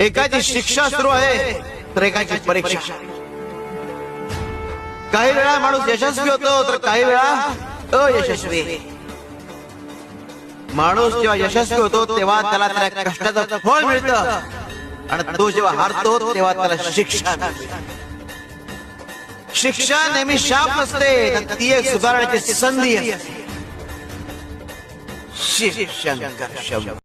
एकाची शिक्षा सुरू आहे तर एकाची परीक्षा. काही वेळा माणूस यशस्वी होतो तर काही वेळा अयशस्वी. माणूस जेव्हा यशस्वी होतो तेव्हा त्याला त्या कष्टाचं फळ मिळतं आणि तो जेव्हा हारतो तेव्हा त्याला शिक्षा मिळते. शिक्षा नेहमी शाप नसते तर ती एक सुधारण्याची संधी असते. शिव शंकर शंभो.